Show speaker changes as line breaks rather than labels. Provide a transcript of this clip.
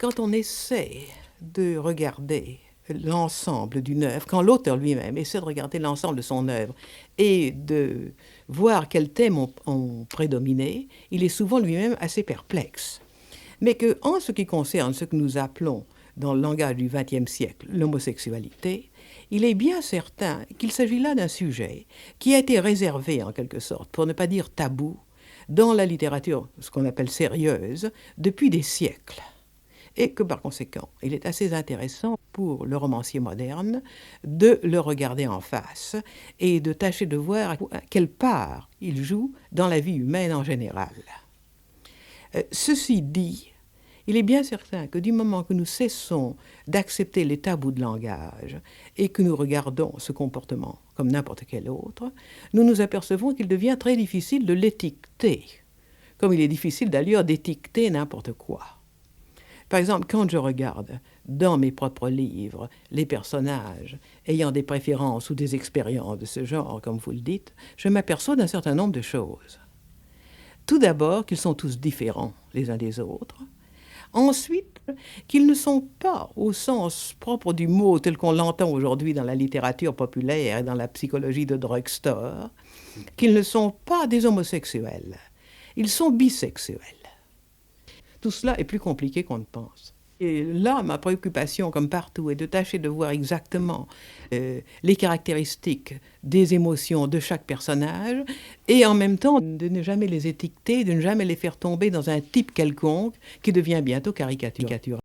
Quand on essaie de regarder l'ensemble d'une œuvre, quand l'auteur lui-même essaie de regarder l'ensemble de son œuvre et de voir quels thèmes ont prédominé, il est souvent lui-même assez perplexe. Mais qu'en ce qui concerne ce que nous appelons dans le langage du XXe siècle l'homosexualité, il est bien certain qu'il s'agit là d'un sujet qui a été réservé en quelque sorte, pour ne pas dire tabou, dans la littérature, ce qu'on appelle sérieuse, depuis des siècles. Et que par conséquent, il est assez intéressant pour le romancier moderne de le regarder en face et de tâcher de voir quelle part il joue dans la vie humaine en général. Ceci dit, il est bien certain que du moment que nous cessons d'accepter les tabous de langage et que nous regardons ce comportement comme n'importe quel autre, nous nous apercevons qu'il devient très difficile de l'étiqueter, comme il est difficile d'ailleurs d'étiqueter n'importe quoi. Par exemple, quand je regarde dans mes propres livres les personnages ayant des préférences ou des expériences de ce genre, comme vous le dites, je m'aperçois d'un certain nombre de choses. Tout d'abord, qu'ils sont tous différents les uns des autres. Ensuite, qu'ils ne sont pas, au sens propre du mot tel qu'on l'entend aujourd'hui dans la littérature populaire et dans la psychologie de drugstore, qu'ils ne sont pas des homosexuels. Ils sont bisexuels. Tout cela est plus compliqué qu'on ne pense. Et là, ma préoccupation, comme partout, est de tâcher de voir exactement les caractéristiques des émotions de chaque personnage et en même temps de ne jamais les étiqueter, de ne jamais les faire tomber dans un type quelconque qui devient bientôt caricatural.